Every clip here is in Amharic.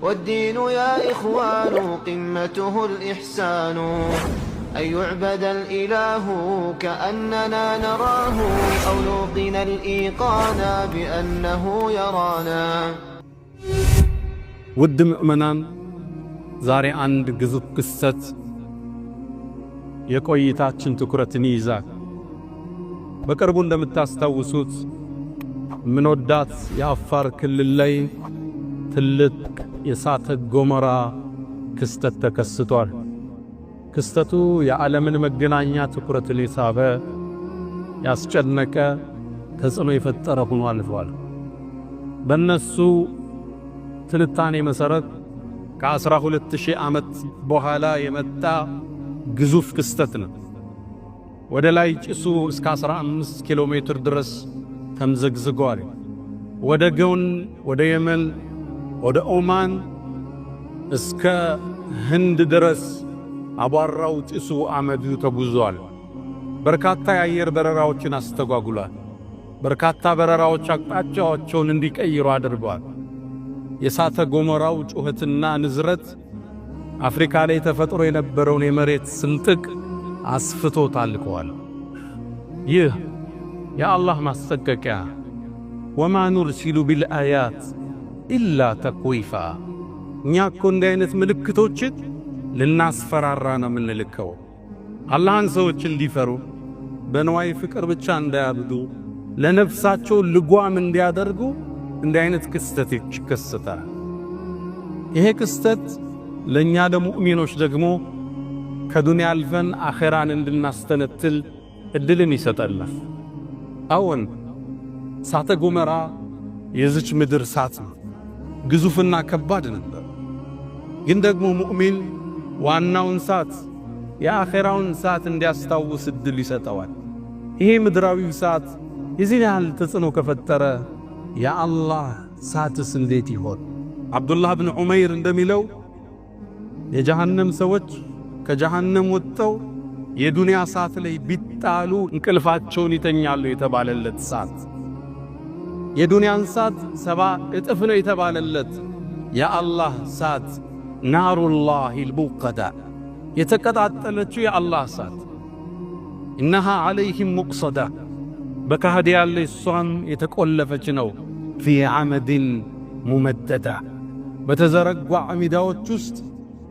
والدين يا إخوان قمته الإحسان أن يعبد الإله كأننا نراه أو نوقن الإيقان بأنه يرانا ውድ ምእመናን ዛሬ አንድ ግዙፍ ክስተት የቆይታችን ትኩረትን ይይዛል። በቅርቡ እንደምታስታውሱት ምንወዳት የአፋር ክልል ላይ ትልቅ የእሳተ ገሞራ ክስተት ተከስቷል። ክስተቱ የዓለምን መገናኛ ትኩረትን የሳበ ያስጨነቀ ተጽዕኖ የፈጠረ ሆኖ አልፏል። በእነሱ ትንታኔ መሠረት ከ12000 ዓመት በኋላ የመጣ ግዙፍ ክስተት ነው። ወደ ላይ ጭሱ እስከ 15 ኪሎ ሜትር ድረስ ተምዘግዝጓል። ወደ ጎን ወደ የመን ወደ ኦማን እስከ ህንድ ድረስ አቧራው ጭሱ አመዱ ተጉዟል። በርካታ የአየር በረራዎችን አስተጓጉሏል። በርካታ በረራዎች አቅጣጫቸውን እንዲቀይሩ አድርጓል። የእሳተ ገሞራው ጩኸትና ንዝረት አፍሪካ ላይ ተፈጥሮ የነበረውን የመሬት ስንጥቅ አስፍቶ ታልቀዋል። ይህ የአላህ ማስጠንቀቂያ ወማ ኑርሲሉ ቢልአያት ኢላ ተኽዊፋ፣ እኛ እኮ እንዲህ አይነት ምልክቶችን ልናስፈራራ ነው የምንልከው። አላህን ሰዎች እንዲፈሩ በንዋይ ፍቅር ብቻ እንዳያብዱ ለነፍሳቸው ልጓም እንዲያደርጉ እንዲህ አይነት ክስተት ይከሰታል። ይሄ ክስተት ለእኛ ለሙእሚኖች ደግሞ ከዱንያ አልፈን አኼራን እንድናስተነትል እድልን ይሰጠናል። አዎን እሳተ ገሞራ የዚች ምድር እሳት ነው፣ ግዙፍና ከባድ ነበር። ግን ደግሞ ሙእሚን ዋናውን እሳት የአኼራውን እሳት እንዲያስታውስ እድል ይሰጠዋል። ይሄ ምድራዊው እሳት የዚህ ያህል ተጽዕኖ ከፈጠረ የአላህ እሳትስ እንዴት ይሆን? አብዱላህ ብን ዑመይር እንደሚለው የጀሃነም ሰዎች ከጀሃነም ወጥተው የዱንያ እሳት ላይ ቢጣሉ እንቅልፋቸውን ይተኛሉ የተባለለት እሳት፣ የዱንያን እሳት 70 እጥፍ ነው የተባለለት የአላህ እሳት ናሩላሂል ሙቀዳ፣ የተቀጣጠለችው የአላህ እሳት ኢነሃ ዐለይሂም ሙቅሰዳ፣ በካህዲያን ላይ እሷም የተቆለፈች ነው። ፊ ዐመድን ሙመደዳ፣ በተዘረጓ አሚዳዎች ውስጥ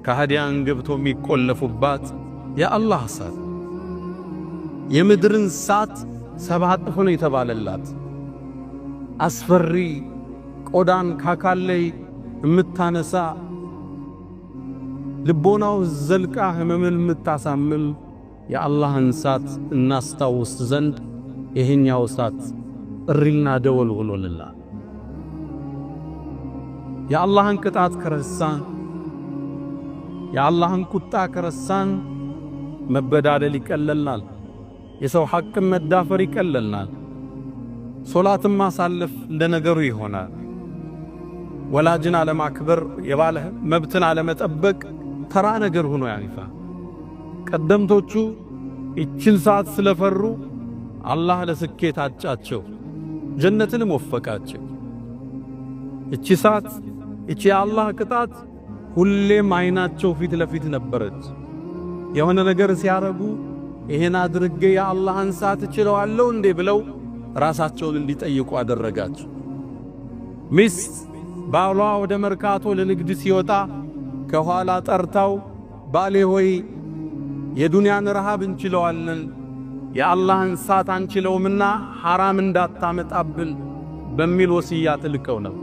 ካህዲያን ገብቶ የሚቆለፉባት የአላህ እሳት። የምድርን እሳት 7 እጥፍ ነው የተባለላት አስፈሪ ቆዳን ከአካል ላይ የምታነሳ ልቦናው ዘልቃ ህመምን የምታሳምም የአላህን እሳት እናስታውስ ዘንድ ይሄኛው እሳት ጥሪና ደወል ሆኖልናል። የአላህን ቅጣት ከረሳን፣ የአላህን ቁጣ ከረሳን መበዳደል ይቀለልናል። የሰው ሐቅም መዳፈር ይቀለልናል። ሶላትን ማሳለፍ እንደ ነገሩ ይሆናል። ወላጅን አለማክበር፣ የባለ መብትን አለመጠበቅ ተራ ነገር ሆኖ ያልፋል። ቀደምቶቹ ይችን ሰዓት ስለፈሩ አላህ ለስኬት አጫቸው፣ ጀነትንም ወፈቃቸው። እቺ ሰዓት እቺ የአላህ ቅጣት ሁሌም አይናቸው ፊት ለፊት ነበረች። የሆነ ነገር ሲያረጉ ይሄን አድርጌ የአላህን ሰዓት እችለዋለሁ እንዴ ብለው ራሳቸውን እንዲጠይቁ አደረጋቸው። ሚስት ባሏ ወደ መርካቶ ለንግድ ሲወጣ ከኋላ ጠርታው ባሌ ሆይ የዱንያን ረሃብ እንችለዋለን፣ የአላህን ሰዓት አንችለውምና ሐራም እንዳታመጣብን በሚል ወስያ ትልከው ነው።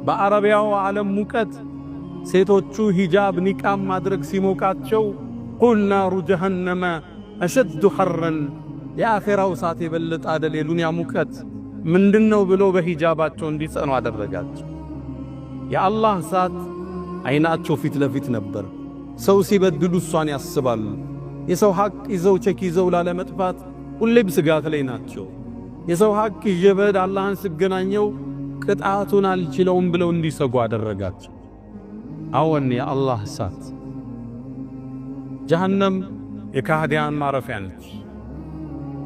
በአረቢያው ዓለም ሙቀት ሴቶቹ ሂጃብ ኒቃም ማድረግ ሲሞቃቸው ቁል ናሩ ጀሃነመ አሸዱ ሐረን፣ የአኼራው እሳት የበለጠ አይደል የዱንያ ሙቀት ምንድነው ብሎ በሂጃባቸው እንዲጸኑ አደረጋቸው። የአላህ እሳት አይናቸው ፊት ለፊት ነበር። ሰው ሲበድሉ እሷን ያስባሉ። የሰው ሐቅ ይዘው ቸክ ይዘው ላለመጥፋት ሁሌም ስጋት ላይ ናቸው። የሰው ሐቅ ይጀበድ አላህን ሲገናኘው ቅጣቱን አልችለውም ብለው እንዲሰጉ አደረጋቸው። አዎን የአላህ እሳት ጀሃነም የካህዲያን ማረፊያ ነች።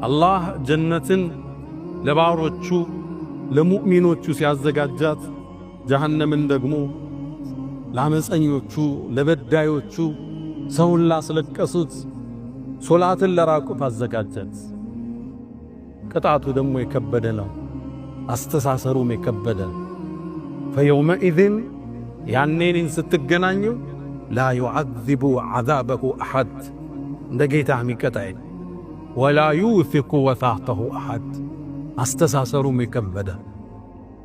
አላህ ጀነትን ለባሮቹ ለሙእሚኖቹ ሲያዘጋጃት ጀሃነምን ደግሞ ለአመፀኞቹ ለበዳዮቹ ሰውን ላስለቀሱት ሶላትን ለራቁት አዘጋጀት። ቅጣቱ ደግሞ የከበደ ነው፣ አስተሳሰሩም የከበደ። ፈየውመኢዝን ያኔን ስትገናኙ ላ ዩዓዚቡ ዓዛበሁ አሐድ እንደ ጌታ ሚቀጣይ ወላ ዩውሲቁ ወሳቅተሁ አሐድ አስተሳሰሩም የከበደ።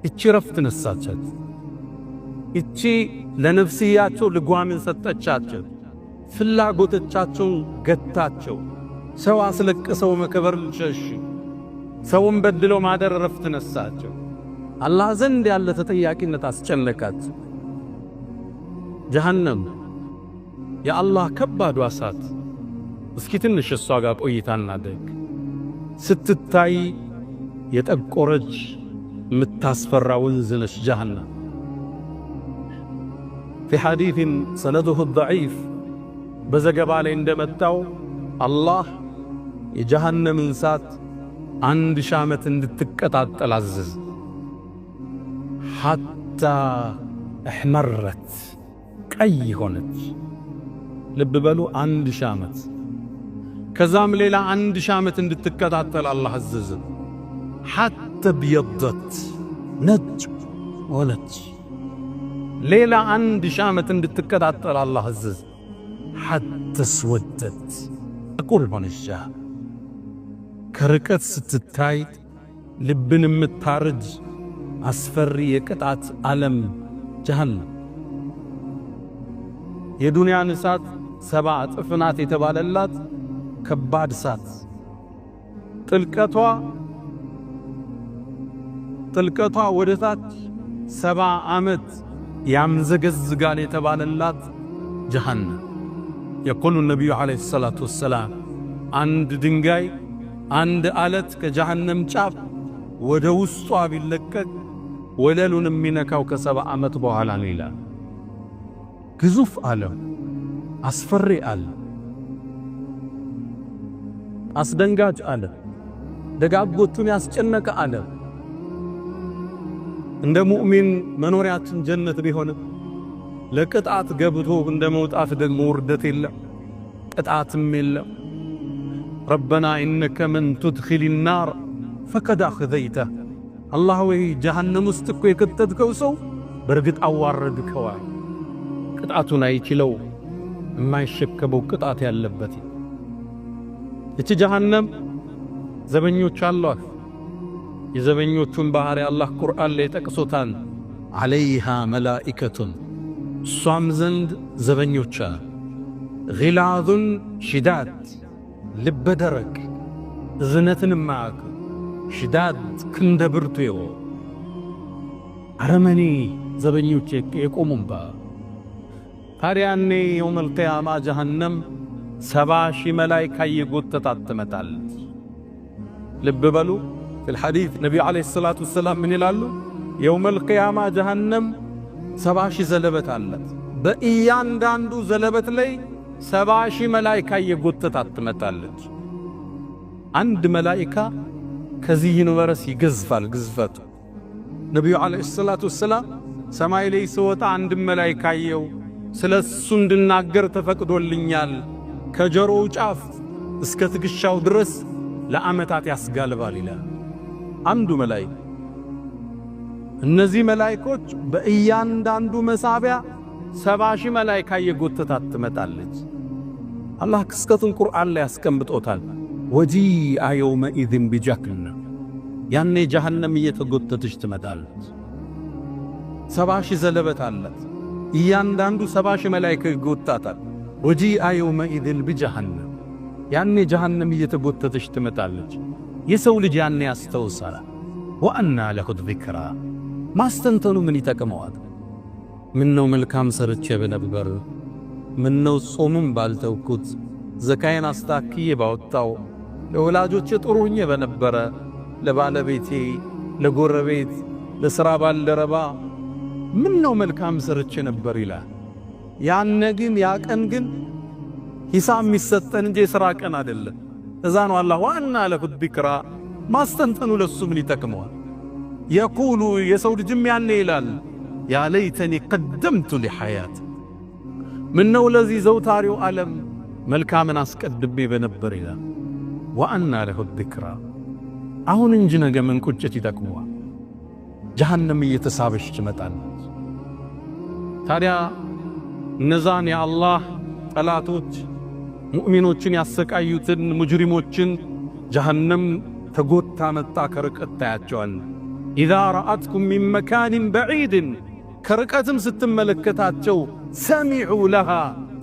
እቺ ረፍት ነሳቻት። እቺ ለነፍስያቸው ልጓምን ሰጠቻቸው። ፍላጎቶቻቸውን ገታቸው። ሰው አስለቅሰው መከበር ሸሹ። ሰውን በድለው ማደር ረፍት ነሳቸው። አላህ ዘንድ ያለ ተጠያቂነት አስጨነቃቸው። ጀሃነም የአላህ ከባዱ እሳት። እስኪ ትንሽ እሷ ጋር ቆይታ እናድርግ። ስትታይ የጠቆረች የምታስፈራ ወንዝ ነች ጀሃነም። في حديث سنده الضعيف በዘገባ ላይ እንደመጣው አላህ የጀሃነምን እሳት 1000 ዓመት እንድትቀጣጠል አዘዘ። ሐታ እሕመረት ቀይ ሆነች። ልብ በሉ 1000 ዓመት። ከዛም ሌላ 1000 ዓመት እንድትቀጣጠል አላህ አዘዘ። ሐታ ብየደት ነጭ ሆነች። ሌላ 1000 ዓመት እንድትቀጣጠል አላህ አዘዘ። ሐታ ስወደት ጥቁር ሆነች። ከርቀት ስትታይ ልብን የምታርጅ አስፈሪ የቅጣት ዓለም ጀሃነም። የዱንያን እሳት 70 እጥፍ ናት የተባለላት ከባድ እሳት። ጥልቀቷ ወደ ታች 70 ዓመት ያምዘገዝጋል የተባለላት ጀሃነም። የቁሉ ነቢዩ ዓለይሂ ሰላቱ ወሰላም አንድ ድንጋይ አንድ አለት ከጀሃነም ጫፍ ወደ ውስጧ ቢለቀቅ ወለሉን የሚነካው ከ70 ዓመት በኋላ ነው ይላል። ግዙፍ ዓለም፣ አስፈሪ ዓለም፣ አስደንጋጭ ዓለም፣ ደጋጎቹን ያስጨነቀ ዓለም። እንደ ሙእሚን መኖሪያችን ጀነት ቢሆንም ለቅጣት ገብቶ እንደ መውጣት ደግሞ ውርደት የለም፣ ቅጣትም የለም። ረበና ኢነከ መን ቱድኺል ናር ፈቀድ አኽዘይተህ። አላህ ወይ ጀሃነም ውስጥ እኮ የከተትከው ሰው በርግጥ አዋረድከዋል። ቅጣቱን አይችለው የማይሸከመው ቅጣት ያለበት። እቺ ጀሃነም ዘበኞች አሏት። የዘበኞቹን ባህሪ አላህ ቁርአን ላይ ጠቅሶታል። ዓለይሃ መላኢከቱን እሷም ዘንድ ዘበኞች ጊላዙን ሽዳድ ልበ ደረቅ እዝነትን ማያውቅ ሽዳድ ክንደ ብርቱ የሆኑ አረመኔ ዘበኞች የቆሙባ። ታዲያኔ የውመል ቂያማ ጀሃነም 70,000 መላኢካ እየጎተታት ትመጣለች። ልብ በሉ في الحديث نبي عليه الصلاة والسلام من يلالو يوم القيامة جهنم 70,000 زلبت አለት። በእያንዳንዱ ዘለበት ላይ 70,000 መላኢካ እየጎተታት ትመጣለች። አንድ መላኢካ ከዚህ ዩኒቨርስ ይገዝፋል ግዝፈቱ። ነቢዩ ዓለይሂ ሰላቱ ወሰላም ሰማይ ላይ ሲወጣ አንድ መላኢካ አየው። ስለሱ እንድናገር ተፈቅዶልኛል። ከጆሮው ጫፍ እስከ ትግሻው ድረስ ለዓመታት ያስጋልባል ይላል አንዱ መላኢካ። እነዚህ መላኢኮች በእያንዳንዱ መሳቢያ 70,000 መላኢካ እየጎተታት ትመጣለች። አላህ ክስተቱን ቁርአን ላይ ያስቀምጦታል። ወጂአ የውመኢዝን ቢጀሃነም፣ ያኔ ጀሃነም እየተጎተተች ትመጣለች። 70,000 ዘለበት አላት። እያንዳንዱ 70,000 መላኢካ ይጎታታል። ወጂአ የውመኢዝን ቢጀሃነም፣ ያኔ ጀሃነም እየተጎተተች ትመጣለች። የሰው ልጅ ያኔ ያስተውሳል። ወአና ለሁ ዚክራ፣ ማስተንተኑ ምን ይጠቅመዋል? ምነው መልካም ሰርቼ በነበር፣ ምነው ጾሙን ባልተውኩት፣ ዘካዬን አስታክዬ ባወጣው፣ ለወላጆቼ ጥሩ ሆኜ በነበረ፣ ለባለቤቴ፣ ለጎረቤት፣ ለሥራ ባልደረባ ምነው መልካም ሰርቼ ነበር ይላል። ያነ ግን ያቀን ግን ሂሳብ የሚሰጠን እንጂ የሥራ ቀን አይደለም። እዛ ነው አላህ ወአና ለሁ ዚክራ፣ ማስተንተኑ ለሱ ምን ይጠቅመዋል? የቁሉ የሰው ልጅም ያኔ ይላል ያ ለይተኒ ቀደምቱ ሊሐያት ምነው ለዚህ ዘውታሪው ዓለም መልካምን አስቀድሜ በነበር ይላል። ወአና ለሁ ዚክራ አሁን እንጂ ነገ ምን ቁጭት ይጠቅመዋል? ጀሃነም እየተሳበች ትመጣለች። ታዲያ እነዛን የአላህ ጠላቶች ሙእሚኖችን ያሰቃዩትን ሙጅሪሞችን ጀሃነም ተጎታ መጣ ከርቀት ታያቸዋል። ኢዛ ረአትኩም ሚን መካንን በዒድን ከርቀትም ስትመለከታቸው ሰሚዑ ለሃ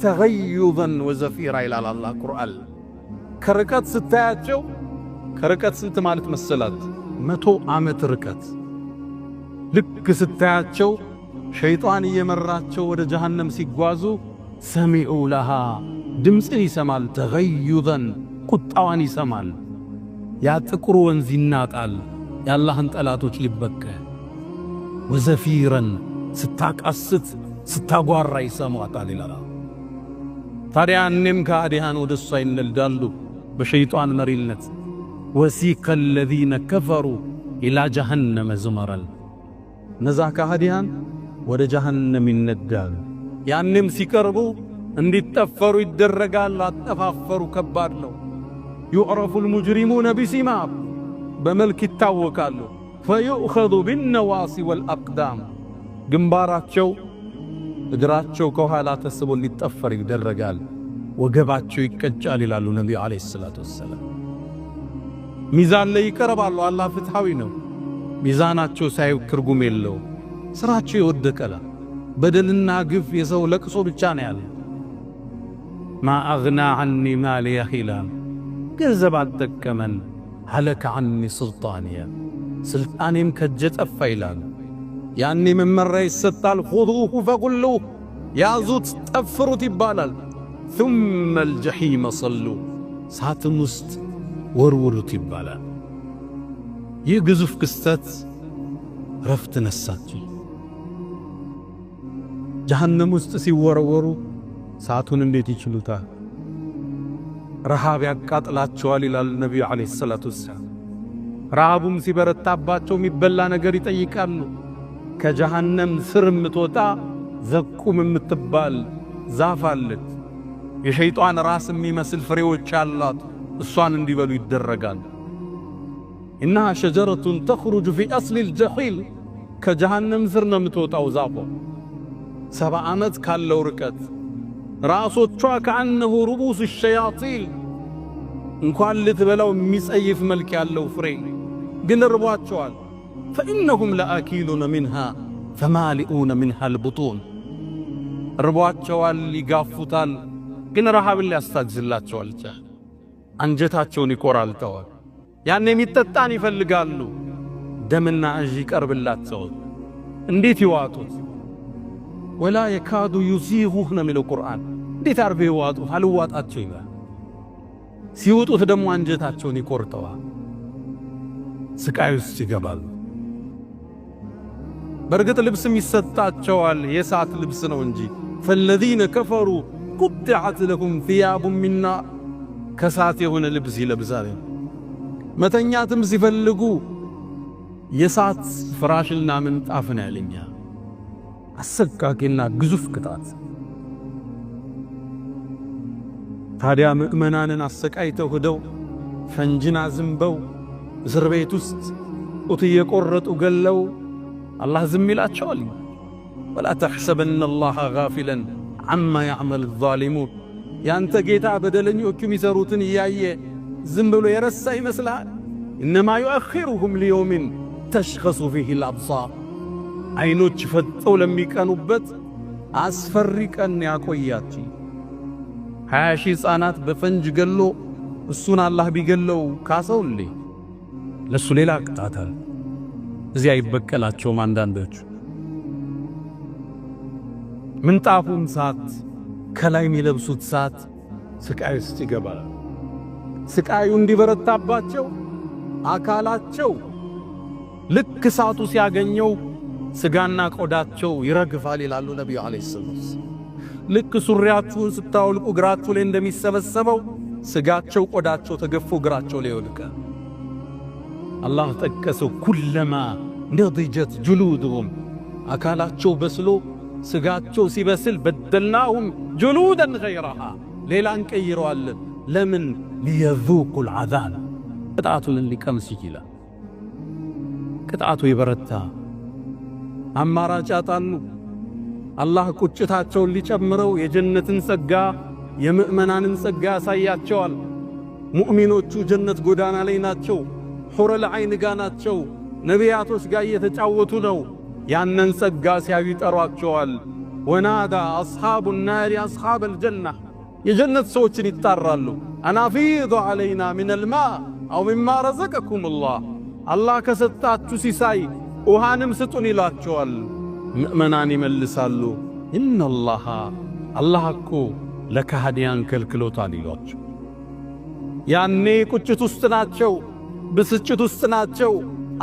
ተገዩዘን ወዘፊራ ይላል አላህ ቁርአን። ከርቀት ስታያቸው ከርቀት ስንት ማለት መሰላት? 100 ዓመት ርቀት። ልክ ስታያቸው ሸይጣን እየመራቸው ወደ ጀሃነም ሲጓዙ ሰሚዑ ለሃ ድምፅን ይሰማል፣ ተገዩዘን ቁጣዋን ይሰማል። ያ ጥቁር ወንዝ ይናጣል የአላህን ጠላቶች ሊበቀል። ወዘፊረን ስታቃስት ስታጓራ ይሰማታል ይላል። ታዲያ እኔም ከአዲያን ወደ እሷ ይነዳሉ በሸይጣን መሪነት። ወሲቀ الذين كفروا إلى جهنم زمرا እነዛ ከአዲያን ወደ ጀሃነም ይነዳሉ። ያንም ሲቀርቡ እንዲጠፈሩ ይደረጋል። አጠፋፈሩ ከባድ ነው። يعرف المجرمون بسيماهم በመልክ ይታወቃሉ። فيؤخذ بالنواصي والأقدام ግንባራቸው እግራቸው ከኋላ ተስቦ ሊጠፈር ይደረጋል። ወገባቸው ይቀጫል ይላሉ ነብዩ አለይሂ ሰላቱ ወሰለም። ሚዛን ላይ ይቀርባሉ። አላህ ፍትሃዊ ነው። ሚዛናቸው ሳይው ትርጉም የለው። ስራቸው ይወደቀላ። በደልና ግፍ የሰው ለቅሶ ብቻ ነው ያለው። ማ አግና ዐኒ ማሊያ ኺላም ገንዘብ አልጠቀመን። ሀለከ ዐኒ ሱልጣንያ ስልጣኔም ከእጄ ጠፋ ይላል። ያኔ መመሪያ ይሰጣል። ኹዙሁ ፈጉሉህ ያዙት ጠፍሩት ይባላል። ثم الجحيم صلوا ሳጥን ውስጥ ወርውሩት ይባላል። ይህ ግዙፍ ክስተት ረፍት ነሳቸው። ጀሃነም ውስጥ ሲወረወሩ ሰዓቱን እንዴት ይችሉታል? ረሃብ ያቃጥላቸዋል ይላል ነቢዩ ዓለይሂ ሰላቱ ወሰላም። ረሃቡም ሲበረታባቸው የሚበላ ነገር ይጠይቃሉ። ከጀሃነም ስር የምትወጣ ዘቁም የምትባል ዛፍ አለች። የሸይጣን ራስ የሚመስል ፍሬዎች አሏት። እሷን እንዲበሉ ይደረጋል። إنها شجرة تخرج في أصل الجحيم كجهنم سرنا متوتا وزافو 7 ዓመት ካለው ርቀት ራሶቿ كأنه رؤوس الشياطين እንኳን ልትበላው የሚጸይፍ መልክ ያለው ፍሬ ግን ርቧቸዋል። فإنهم لآكلون منها فمالئون منها البطون ርቧቸዋል፣ ይጋፉታል፣ ግን ረሃብን ሊያስታግዝላቸዋል። አንጀታቸውን ይቆራልተዋል። ያን የሚጠጣን ይፈልጋሉ። ደምና እዥ ይቀርብላቸዋል። እንዴት ይዋጡት? ወላ የካዱ ዩሲጉህ ነው የሚለው ቁርአን። እንዴት አርበው ይዋጡት? አልዋጣቸው ይላል። ሲወጡት ደግሞ አንጀታቸውን ይቆርጠዋል። ስቃይ ውስጥ ይገባሉ። በርግጥ ልብስም ይሰጣቸዋል፣ የእሳት ልብስ ነው እንጂ فالذين كفروا قطعت لهم ثياب من نار ከእሳት የሆነ ልብስ ይለብሳሉ። መተኛትም ሲፈልጉ የእሳት ፍራሽና ምንጣፍን ያለኛል። አሰቃቂና ግዙፍ ቅጣት። ታዲያ ምእመናንን አሰቃይተው ሄደው ፈንጅና ዝንበው እስር ቤት ውስጥ ጡት እየቆረጡ ገለው አላህ ዝም ይላቸዋል። ወላ ተሕሰበነ አላህ ጋፊለን ዐማ ያዕመል ዛሊሙን ያንተ ጌታ በደለኞቹ የሚሰሩትን እያየ ዝም ብሎ የረሳ ይመስላል። ኢነማ ዩአኺሩሁም ሊየውሚን ተሽኸሱ ፊህ አልአብሳር አይኖች ፈጠው ለሚቀኑበት አስፈሪ ቀን ያቆያቸው። 20 ሺህ ሕፃናት በፈንጅ ገሎ እሱን አላህ ቢገለው ካሰውልኝ ለሱ ሌላ ቅጣት አለ። እዚያ ይበቀላቸውም አንዳንዶቹ። ምንጣፉም ሳት ከላይ የሚለብሱት ሳት ስቃይ ውስጥ ይገባል። ስቃዩ እንዲበረታባቸው አካላቸው ልክ ሳቱ ሲያገኘው ስጋና ቆዳቸው ይረግፋል ይላሉ ነብዩ አለይሂ ሰላም። ልክ ሱሪያቸውን ስታወልቁ እግራቸው ላይ እንደሚሰበሰበው ስጋቸው ቆዳቸው ተገፎ እግራቸው ላይ ይወድቃል። አላህ ጠቀሰው ኩለማ ነضجت جلودهم አካላቸው በስሎ ስጋቸው ሲበስል በደልናሁም ጁሉደን ገይረሃ ሌላን ቀይረዋለን። ለምን? ሊየዙቁል ዐዛብ ቅጣቱን ሊቀምስ ይችላል። ቅጣቱ የበረታ አማራጭ ያጣሉ። አላህ ቁጭታቸውን ሊጨምረው የጀነትን ጸጋ የምእመናንን ጸጋ ያሳያቸዋል። ሙእሚኖቹ ጀነት ጎዳና ላይ ናቸው። ሑረል ዐይን ጋ ናቸው። ነቢያቶች ጋር እየተጫወቱ ነው። ያንን ጸጋ ሲያዩ ይጠሯቸዋል። ወናዳ አስሓቡ ናሪ አስሓበል ጀና የጀነት ሰዎችን ይጣራሉ። አናፊዱ ዐለይና ሚነል ማእ አው ሚማ ረዘቀኩሙላህ አላህ ከሰጣችሁ ሲሳይ ውሃንም ስጡን ይላቸዋል። ምእመናን ይመልሳሉ ኢነላሃ አላህ እኮ ለካህዲያን ከልክሎታል ይሏቸው። ያኔ ቁጭት ውስጥ ናቸው፣ ብስጭት ውስጥ ናቸው።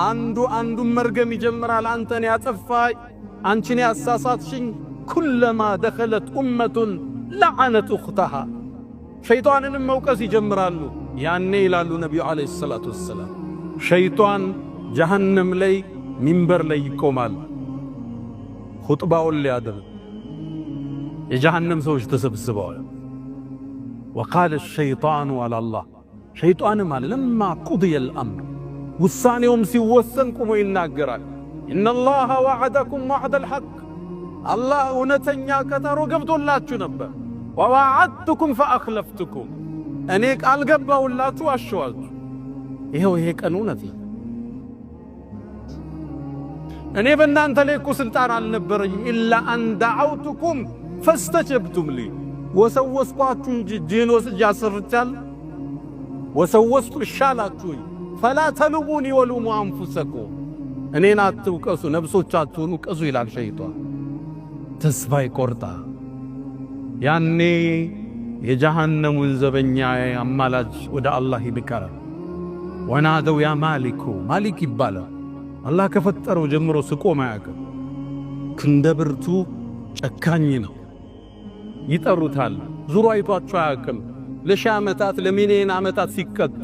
አንዱ አንዱን መርገም ይጀምራል። አንተን ያጠፋይ፣ አንቺን ያሳሳትሽኝ። ኩለማ ደኸለት ኡመቱን ለዐነት ኡኽተሃ ሸይጣንንም መውቀስ ይጀምራሉ። ያኔ ይላሉ ነቢዩ ዓለይሂ ሰላቱ ወሰላም ሸይጣን ጀሃነም ላይ ሚንበር ላይ ይቆማል ኹጥባውን ሊያደርግ። የጀሃነም ሰዎች ተሰብስበዋል። ወቃለ ሸይጣኑ አላላህ ሸይጣንም አለ ለማ ቁድየል አምር ውሳኔውም ሲወሰን ቁሞ ይናገራል። ኢነላሃ ወዐደኩም ወዐደል ሐቅ አላህ እውነተኛ ቀጠሮ ገብቶላችሁ ነበር። ወወዐድቱኩም ፈአኽለፍቱኩም እኔ ቃል ገባሁላችሁ አሸዋችሁ። ይኸው ይሄ ቀን እውነት ነው። እኔ በእናንተ ላይ እኮ ሥልጣን አልነበረኝ። ኢላ አን ደዐውቱኩም ፈስተጀብቱም ሊ ወሰወስኳችሁ እንጂ እጄን ወስጄ አሰርቻለሁ። ወሰወስቱ እሻላችሁኝ። ፈላ ተሉሙኒ ወሉሙ አንፉሰኩም እኔን አትውቀሱ ነብሶቻችሁን ውቀሱ ይላል ሸይጣን። ተስፋ ይቆርጣ። ያኔ የጀሃነሙን ዘበኛ አማላጅ ወደ አላህ ይልካል። ወናደው ያ ማሊኩ ማሊክ ይባላል። አላህ ከፈጠረው ጀምሮ ስቆም አያውቅም። ክንደ ብርቱ ጨካኝ ነው። ይጠሩታል። ዙሮ አይቷቸው አያውቅም። ለሺህ ዓመታት ለሚሊዮን ዓመታት ሲቀጡ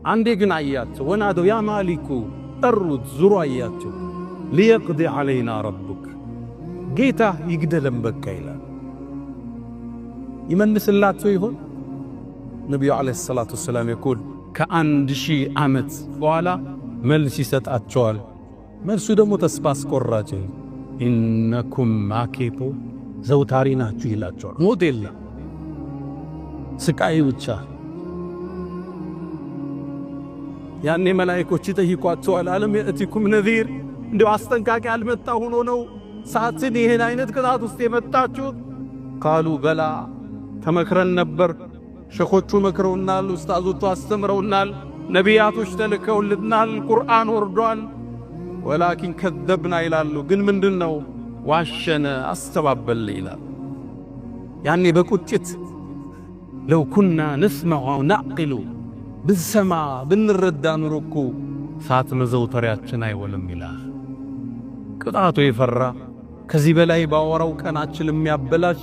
አንዴ ግን አያቸው። ወናደው ያ ማሊኩ ጠሩት። ዙሮ አያቸው። ሊየቅዲ ዐለይና ረቡክ ጌታ ይግደለን በቃ ይላል። ይመልስላቸው ይሆን? ነቢዩ ዓለይሂ ሰላቱ ወሰላም የቁል ከ1000 ዓመት በኋላ መልስ ይሰጣቸዋል። መልሱ ደግሞ ተስፋ አስቆራጭ ኢነኩም ማኪቱ ዘውታሪ ናችሁ ይላቸዋል። ሞት የለም ስቃይ ብቻ። ያኔ መላእክቶች ይጠይቋቸዋል አለም የእቲኩም ነዚር እንደው አስጠንቃቂ አልመጣ ሆኖ ነው ሳትን ይሄን አይነት ቅጣት ውስጥ የመጣችሁት? ቃሉ በላ ተመክረን ነበር። ሸኾቹ መክረውናል፣ ኡስታዞቹ አስተምረውናል፣ ነቢያቶች ተልከውልናል፣ ቁርአን ወርዷል። ወላኪን ከዘብና ይላሉ። ግን ምንድነው? ዋሸነ፣ አስተባበል ይላል። ያኔ በቁጭት ለው ኩና ነስመዑ ነዕቂሉ ብንሰማ ብንረዳ ኑሮ እኮ ሳት መዘውተሪያችን አይወልም ይላል። ቅጣቱ የፈራ ከዚህ በላይ ባወራው ቀናችን የሚያበላሽ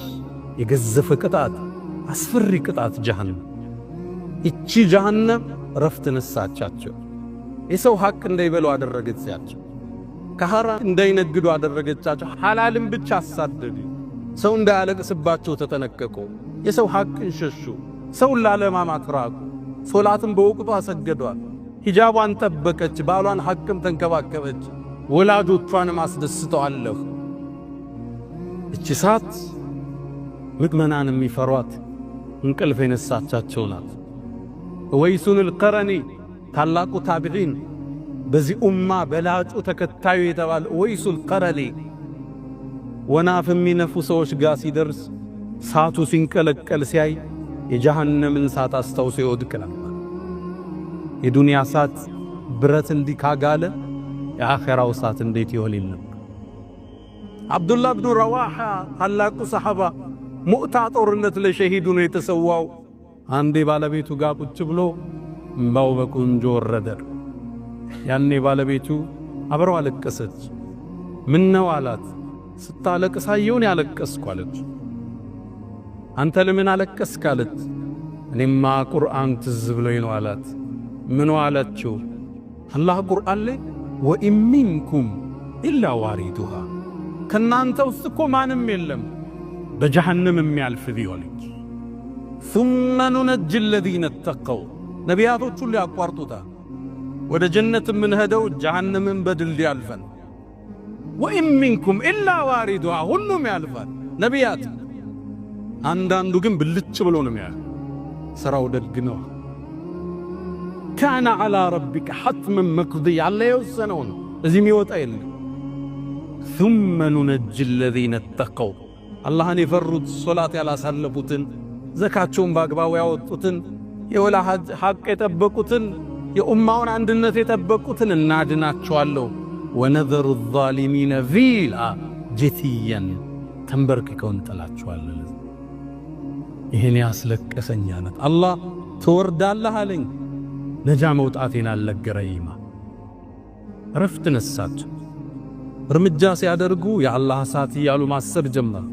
የገዘፈ ቅጣት፣ አስፈሪ ቅጣት ጀሃነም። እቺ ጀሃነም ረፍት ነሳቻቸው። የሰው ሐቅ እንዳይበሉ አደረገቻቸው። ከሐራም እንዳይነግዱ አደረገቻቸው። ሐላልን ብቻ አሳደዱ። ሰው እንዳያለቅስባቸው ተጠነቀቁ። የሰው ሐቅን ሸሹ። ሰውን ላለማማት ራቁ። ሶላትን በወቅቱ አሰገዷል። ሂጃቧን ጠበቀች። ባሏን ሐቅም ተንከባከበች። ወላጆቿንም አስደስተዋለሁ። እቺ ሳት ምእመናን የሚፈሯት እንቅልፍ የነሳቻቸው ናት። ወይሱል ቀረኒ ታላቁ ታቢዒን በዚህ ኡማ በላጩ ተከታዩ የተባለ ወይሱል ቀረኒ ወናፍ የሚነፉ ሰዎች ጋር ሲደርስ ሳቱ ሲንቀለቀል ሲያይ የጀሃነምን ሳት አስታውሶ ይወድቅ ነበር። የዱንያ ሳት ብረት እንዲህ ካጋለ የአኼራው ሳት እንዴት ይሆን ነበር? አብዱላህ ብኑ ረዋሓ ታላቁ ሰሓባ ሙዕታ ጦርነት ለሸሂዱ ነው የተሰዋው። አንዴ ባለቤቱ ጋር ቁጭ ብሎ እምባው በቁንጆ ወረደ። ያኔ ባለቤቱ አብረው አለቀሰች። ምን ነው አላት። ስታለቅስ አየሁን ያለቀስኩ አለች። አንተ ለምን አለቀስክ አለች። እኔማ ቁርአን ትዝ ብሎኝ ነው አላት። ምን አለችው? አላህ ቁርአን ላይ ወኢን ሚንኩም ኢላ ዋሪዱሃ ከናንተ ውስጥ እኮ ማንም የለም በጀሃነም የሚያልፍ ቢሆን ثم ننجي الذين اتقوا ነቢያቶች ሁሉ ያቋርጡታል ወደ ጀነት ምን ሄደው ጀሃነምን በድል ያልፈን وإن منكم إلا واردها ሁሉም ያልፋል ነቢያት አንዳንዱ ግን ብልጭ ብሎ ነው የሚያልፍ ስራው ደግ ነው كان على ربك حتما مقضيا الله يوسنون እዚህ የሚወጣ የለም ثم ننجي الذين اتقوا አላህን የፈሩት ሶላት ያላሳለፉትን ዘካቸውን በአግባቡ ያወጡትን የወላጅ ሐቅ የጠበቁትን የኡማውን አንድነት የጠበቁትን እናድናቸዋለሁ ወነዘሩ الظالمين ፊልአ ጀቲያን ተንበርክከው እንጥላቸዋለን ይሄን ያስለቀሰኛነት አላህ ትወርዳለህ አለኝ ነጃ መውጣቴን አልነገረኝማ ረፍት ነሳቸው እርምጃ ሲያደርጉ የአላህ እሳት እያሉ ማሰብ ጀመሩ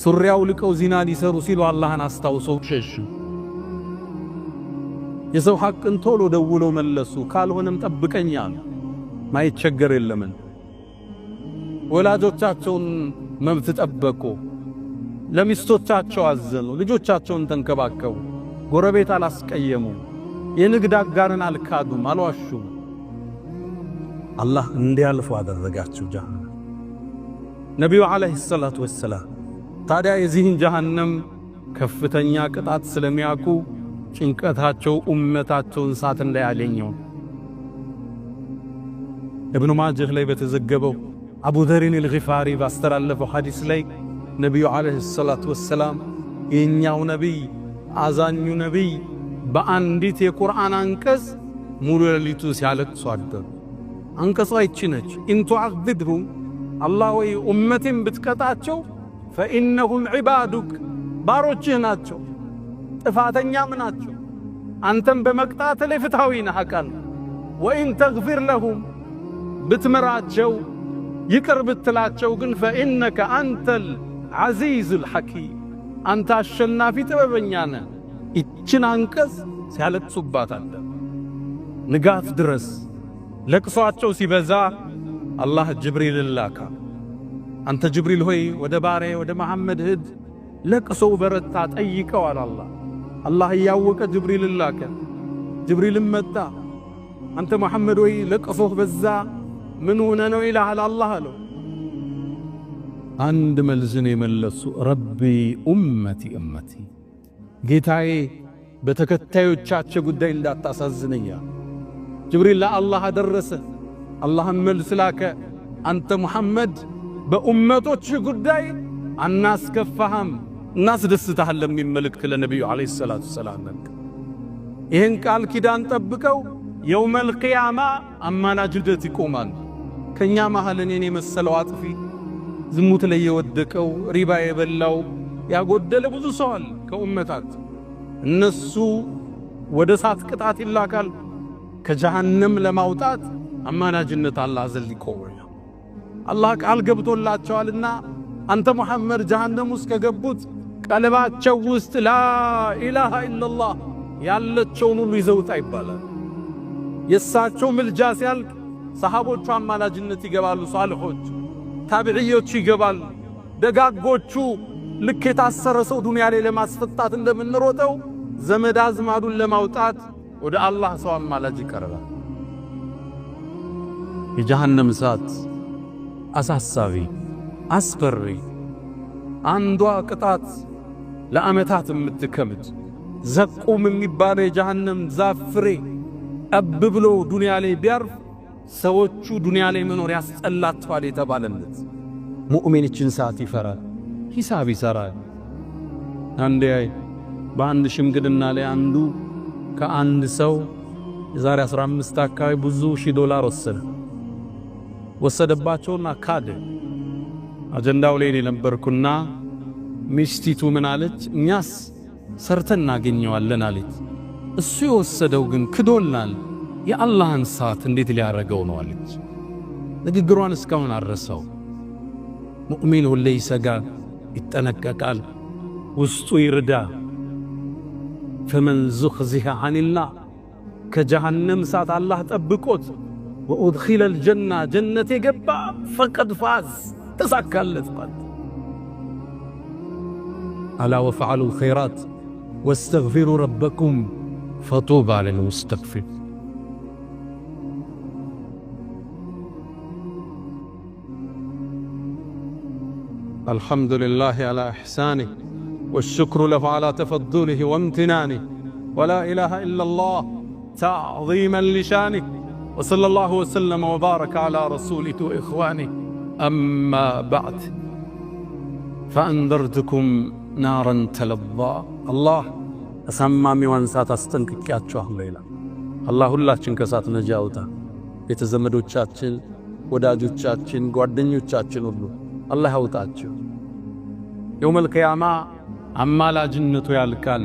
ሱሪያው ልቀው ዚና ሊሰሩ ሲሉ አላህን አስታውሰው ሸሹ የሰው ሐቅን ቶሎ ደውለው መለሱ ካልሆነም ጠብቀኝ አሉ ማይቸገር የለምን ወላጆቻቸውን መብት ጠበቁ ለሚስቶቻቸው አዘኑ ልጆቻቸውን ተንከባከቡ ጎረቤት አላስቀየሙ የንግድ አጋርን አልካዱም አልዋሹም አላህ እንዲያልፉ አደረጋቸው ጀሃነም ነብዩ አለይሂ ሰላቱ ወሰላም ታዲያ የዚህን ጀሃነም ከፍተኛ ቅጣት ስለሚያውቁ ጭንቀታቸው ኡመታቸውን ሳት እንዳያገኘው ኢብኑ ማጀህ ላይ በተዘገበው አቡ ዘሪን አልጊፋሪ ባስተላለፈው ሐዲስ ላይ ነብዩ አለይሂ ሰላቱ ወሰላም የኛው ነብይ አዛኙ ነብይ በአንዲት የቁርአን አንቀጽ ሙሉ ሌሊቱ ሲያለቅሱ አደሩ አንቀጿ ይቺ ነች ኢንቱ አዕذብሁም አላህ ወይ ኡመቴን ብትቀጣቸው فإنهم عبادك ባሮችህ ናቸው ጥፋተኛም ናቸው አንተም በመቅጣት ላይ ፍትሃዊ ነህ አቃል ወኢን ተግፊር ለሁም ብትመራቸው ይቅር ብትላቸው ግን فإنك أنت العزيز الحكيم አንተ አሸናፊ ጥበበኛ ነህ ይችን አንቀጽ ሲያለቅሱባት አለ ንጋት ድረስ ለቅሷቸው ሲበዛ አላህ ጅብሪል ላካ አንተ ጅብሪል ሆይ ወደ ባሪያ ወደ መሐመድ ሂድ ለቅሶው በረታ ጠይቀው አላህ ያወቀ ጅብሪል ላከ ጅብሪል መጣ አንተ መሐመድ ሆይ ለቅሶህ በዛ ምን ሆነ ነው ይላል አላህ አለው አንድ መልዝን የመለሱ ረቢ ኡመቲ ጌታዬ በተከታዮቻቸው ጉዳይ እንዳታሳዝነኛ ጅብሪል ለአላህ አደረሰ አላህም መልስ ላከ አንተ መሐመድ በኡመቶች ጉዳይ አናስከፋህም እናስደስታለን የሚመልክ ለነብዩ አለይሂ ሰላቱ ሰላም ይሄን ቃል ኪዳን ጠብቀው የውመል ቂያማ አማላጅነት ይቆማል ከኛ መሃል እኔን የመሰለው አጥፊ ዝሙት ላይ የወደቀው ሪባ የበላው ያጎደለ ብዙ ሰው አለ ከኡመታት እነሱ ወደ ሳት ቅጣት ይላካል ከጀሃነም ለማውጣት አማላጅነት አላህ ዘንድ ይቆማል አላህ ቃል ገብቶላቸዋልና አንተ መሐመድ ጀሃነም ውስጥ ከገቡት ቀልባቸው ውስጥ ላ ኢላሃ ኢላላህ ያለችውን ሁሉ ይዘውጣ ይባላል የሳቸው ምልጃ ሲያልቅ ሰሃቦቹ አማላጅነት ይገባሉ ሷሊሖች ታቢዒዮች ይገባሉ ደጋጎቹ ልክ የታሰረ ሰው ዱንያ ላይ ለማስፈታት እንደምንሮጠው ዘመድ አዝማዱን ለማውጣት ወደ አላህ ሰው አማላጅ ይቀርባል የጀሃነም እሳት አሳሳቢ አስፈሪ አንዷ ቅጣት ለአመታት የምትከምድ ዘቁም የሚባለው የጀሃነም ዛፍ ፍሬ አብ ብሎ ዱንያ ላይ ቢያርፍ ሰዎቹ ዱንያ ላይ መኖር ያስጠላቸዋል የተባለለት ሙእሚን እችን ሰዓት ይፈራል ሂሳብ ይሰራል አንዴ በአንድ ሽምግልና ላይ አንዱ ከአንድ ሰው የዛሬ 15 አካባቢ ብዙ ሺህ ዶላር ወሰደባቸውና ካደ አጀንዳው ላይ ነበርኩና ሚስቲቱ ምን አለች እኛስ ሰርተን እናገኘዋለን አለች እሱ የወሰደው ግን ክዶልናል የአላህን ሰዓት እንዴት ሊያረገው ነው አለች ንግግሯን እስካሁን አረሳው ሙእሚን ሁሌ ይሰጋል ይጠነቀቃል ውስጡ ይርዳ فمن زخزح عن الله كجهنم سات الله طبقوت وادخل الجنه جنته ገባ فقد فاز ተሳካለት ማለት አላ ወፈዐሉ الخيرات واستغفروا ربكم فطوبى للمستغفر الحمد لله على إحسانه والشكر له على تفضله وامتنانه ولا إله إلا الله تعظيما لشانه وصلى الله وسلم وبارك على رسوله وإخوانه أما بعد فأنذرتكم نارا تلظى الله أسمامي وانسات أستنكك ياتشوه الليلة الله الله چنكسات نجاوتا يتزمدو چاچن وداجو چاچن قوردنيو چاچن الله يوتاچو يوم القيامة أما لا جنة يالكال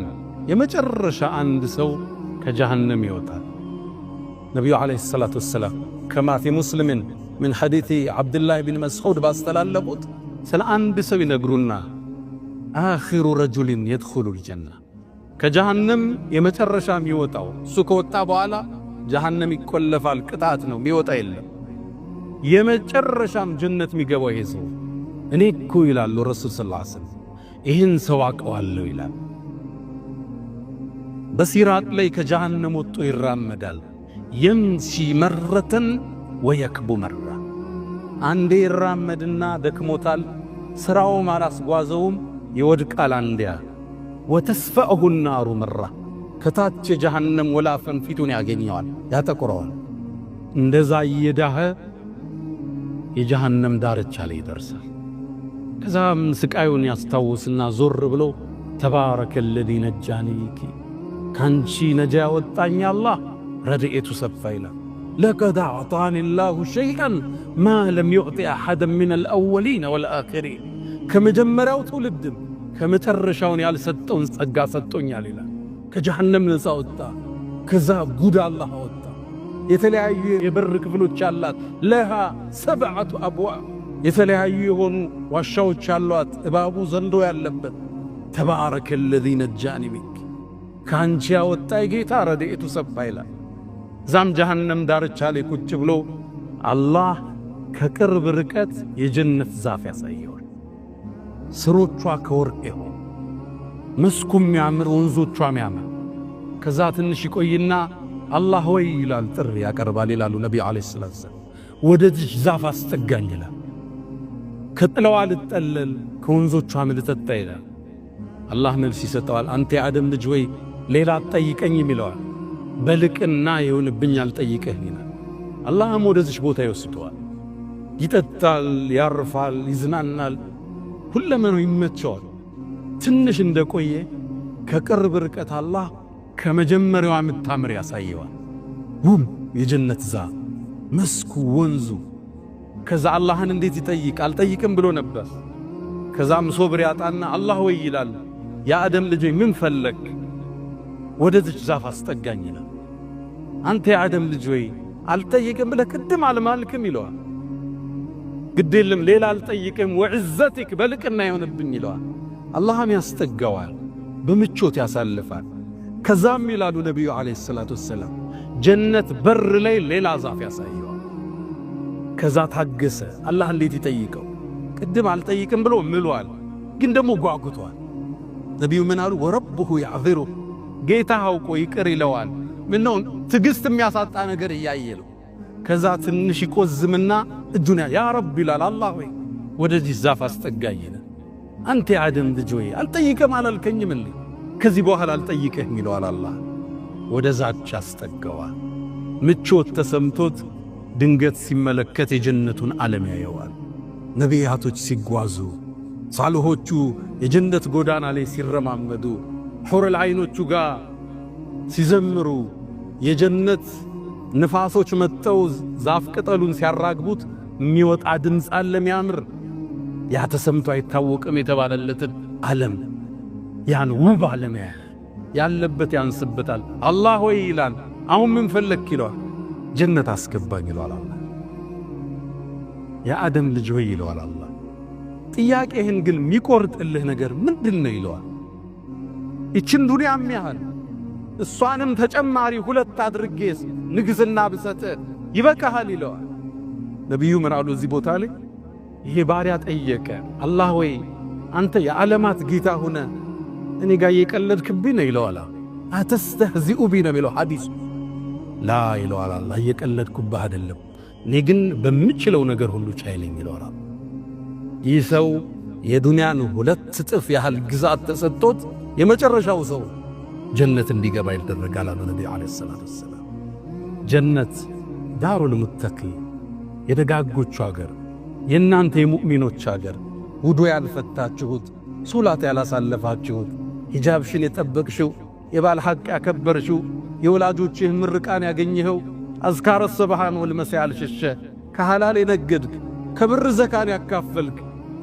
يمجرش عند سو كجهنم يوتال نبي عليه الصلاة والسلام كما في مسلم من حديث عبد الله بن مسعود باستلال لبوت سل عند سو ينقرنا آخر رجل يدخل الجنة كجهنم يمجرش عم يوتاو سوكو وطابو على جهنم يكولفال كتاتنو ميوتا إلا يمجرش عم جنة ميقبو يزو እኔ እኮ ይላሉ ረሱል ሰለላሁ ዐለይሂ ወሰለም ይህን ሰው አውቀዋለሁ ይላል። በሲራጥ ላይ ከጀሃነም ወጥቶ ይራመዳል። የምሺ መረተን ወየክቡ መራ አንዴ ይራመድና ደክሞታል፣ ስራውም አላስጓዘውም፣ ይወድቃል። አንዴያ ወተስፈአሁ النار መራ ከታች የጀሃነም ወላፈን ፊቱን ያገኘዋል፣ ያጠቁረዋል። እንደዛ እየዳኸ የጀሃነም ዳርቻ ላይ ይደርሳል። ከዛም ስቃዩን ያስታውስና ዞር ብሎ ተባረከ الذي ነጃኒኪ ካንቺ ነጃ ያወጣኝ አላህ ረድኤቱ ሰፋ ይላል። لقد أعطاني الله شيئا ما لم يعط أحدا من الأولين والآخرين ከመጀመሪያው ትውልድም ከመጨረሻው ያልሰጠውን ጸጋ ሰጥቶኛል ይላል። ከጀሃነም ነፃ ወጣ። ከዛ ጉድ አላህ አወጣ። የተለያዩ የበር ክፍሎች አላት። ለሃ ሰብዓቱ አብዋብ የተለያዩ የሆኑ ዋሻዎች አሏት። እባቡ ዘንዶ ያለበት ተባረከ الذي ነጃኒ ሚንክ ካንቺ ያወጣኝ ጌታ ረድኤቱ ሰፋ ይላል። ዛም ጀሃነም ዳርቻ ላይ ቁጭ ብሎ አላህ ከቅርብ ርቀት የጀነት ዛፍ ያሳየዋል። ስሮቿ ከወርቅ ይሆን መስኩም ያምር፣ ወንዞቿ ያምር። ከዛ ትንሽ ይቆይና አላህ ወይ ይላል፣ ጥሪ ያቀርባል ይላሉ ነብዩ አለይሂ ሰላቱ ወሰለም። ወደዚህ ዛፍ አስጠጋኝ ይላል። ከጥለዋ ልጠለል ከወንዞቿ ልጠጣ ይላል። አላህ መልስ ይሰጠዋል። አንተ የአደም ልጅ ወይ ሌላ አትጠይቀኝም ይለዋል። በልቅና ይሁንብኝ አልጠይቅህ ይላል። አላህም ወደዚህ ቦታ ይወስደዋል። ይጠጣል፣ ያርፋል፣ ይዝናናል፣ ሁለመናው ይመቸዋል። ትንሽ እንደቆየ ከቅርብ ርቀት አላህ ከመጀመሪያው የምታምር ያሳየዋል። ውብ የጀነት ዛፍ መስኩ፣ ወንዙ። ከዛ አላህን እንዴት ይጠይቅ? አልጠይቅም ብሎ ነበር። ከዛም ሶብር ያጣና አላህ ወይ ይላል፣ የአደም ልጅ ምን ፈለግ? ወደዚህ ዛፍ አስጠጋኝ ይላል። አንተ የአደም ልጅ ወይ አልጠይቅም ብለህ ቅድም አልማልክም ይለዋል። ግድ የለም ሌላ አልጠይቅም፣ ወዕዘቲክ በልቅና ይሆንብኝ ይለዋል። አላህም ያስጠጋዋል፣ በምቾት ያሳልፋል። ከዛም ይላሉ ነቢዩ ዓለይሂ ሰላቱ ወሰላም ጀነት በር ላይ ሌላ ዛፍ ያሳየዋል። ከዛ ታገሰ። አላህ እንዴት ይጠይቀው? ቅድም አልጠይቅም ብሎ ምሏል፣ ግን ደግሞ ጓጉቷል። ነቢዩ ምን አሉ? ወረብሁ ያዕዝሩ ጌታ አውቆ ይቅር ይለዋል። ምነው ትዕግስት የሚያሳጣ ነገር እያየለው። ከዛ ትንሽ ይቆዝምና እጁን ያ ረብ ይላል። አላህ ወይ ወደዚህ ዛፍ አስጠጋኝ ይላል። አንተ የአደም ልጅ ወይ አልጠይቅም አላልከኝም እንዴ? ከዚህ በኋላ አልጠይቅህም ይለዋል። አላህ ወደ ዛች አስጠጋዋል። ምቾት ተሰምቶት ድንገት ሲመለከት የጀነቱን ዓለም ያየዋል። ነቢያቶች ሲጓዙ፣ ሳልሆቹ የጀነት ጎዳና ላይ ሲረማመዱ፣ ሑረል ዐይኖቹ ጋር ሲዘምሩ፣ የጀነት ንፋሶች መጥተው ዛፍ ቅጠሉን ሲያራግቡት የሚወጣ ድምፅ አለ የሚያምር። ያ ተሰምቶ አይታወቅም የተባለለትን ዓለም ያን ውብ ዓለም ያለበት ያንስበታል። አላህ ወይ ይላል። አሁን ምን ፈለክ ይለዋል። ጀነት አስገባኝ ይለዋል። አላህ የአደም ልጅ ወይ ይለዋል። አላህ ጥያቄህን ግን የሚቆርጥልህ ነገር ምንድነው ይለዋል። ይችን ዱንያም ያህል እሷንም ተጨማሪ ሁለት አድርጌስ ንግስና ብሰጥ ይበቃሃል ይለዋል። ነቢዩ ምን አሉ እዚህ ቦታ ላይ? ይሄ ባሪያ ጠየቀ፣ አላህ ወይ አንተ የዓለማት ጌታ ሆነ እኔ ጋር እየቀለድክብኝ ነው ይለዋል። አተስተህዚኡ ቢ ነው የሚለው ሐዲስ። ላ ይለዋል አላህ፣ እየቀለድኩብህ አይደለም፣ እኔ ግን በምችለው ነገር ሁሉ ቻይ ነኝ ይለዋል። ይህ ሰው የዱንያን 2 እጥፍ ያህል ግዛት ተሰጥቶት የመጨረሻው ሰው ጀነት እንዲገባ ይደረጋል አሉ ነብዩ አለይሂ ሰላቱ ወሰላም። ጀነት ዳሩል ሙተቂን የደጋጎቹ አገር፣ የእናንተ የሙእሚኖች አገር፣ ውዱ ያልፈታችሁት፣ ሶላት ያላሳለፋችሁት፣ ሂጃብሽን የጠበቅሽው፣ የባል ሐቅ ያከበርሽው፣ የወላጆችህ ምርቃን ያገኘኸው፣ አዝካረ ሰባሃን ወልመሳ ያልሸሸ፣ ከሐላል የነገድክ፣ ከብር ዘካን ያካፈልክ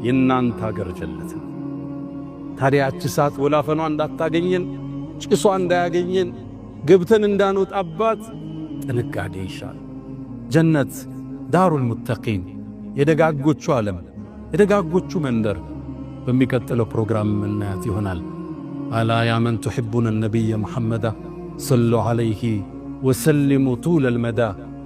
የእናንተ አገር ጀነት። ታዲያ እቺ እሳት ወላፈኗ እንዳታገኘን፣ ጭሷ እንዳያገኘን፣ ገብተን እንዳንወጣባት ጥንቃቄ ይሻል። ጀነት ዳሩል ሙተቂን የደጋጎቹ ዓለም፣ የደጋጎቹ መንደር በሚቀጥለው ፕሮግራም ምናያት ይሆናል። አላ ያ መን ትሕቡነ ነቢየ ሙሐመዳ ሰሉ ዐለይሂ ወሰሊሙ ጡለል መዳ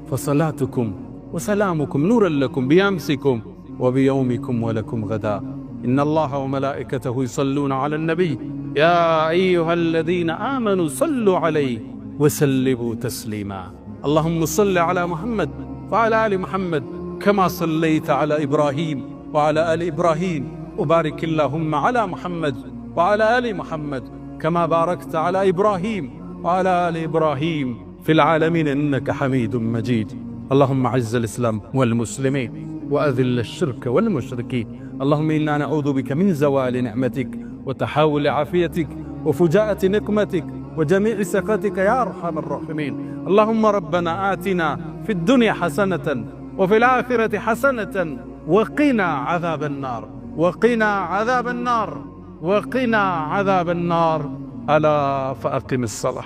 ፈሰላቱኩም ወሰላሙኩም ኑረን ለኩም ቢያምሲኩም وبيومكم ولكم غدا إن الله وملائكته يصلون على النبي يا أيها الذين آمنوا صلوا عليه وسلموا تسليما اللهم صل على محمد وعلى آل محمد كما صليت على إبراهيم وعلى آل إبراهيم وبارك اللهم على محمد وعلى آل محمد كما باركت على إبراهيم وعلى آل إبراهيم في العالمين إنك حميد مجيد اللهم أعز الإسلام والمسلمين وأذل الشرك والمشركين اللهم إنا نعوذ بك من زوال نعمتك وتحول عافيتك وفجاءة نقمتك وجميع سخطك يا أرحم الراحمين اللهم ربنا آتنا في الدنيا حسنة وفي الآخرة حسنة وقنا عذاب النار وقنا عذاب النار وقنا عذاب النار ألا فأقم الصلاة.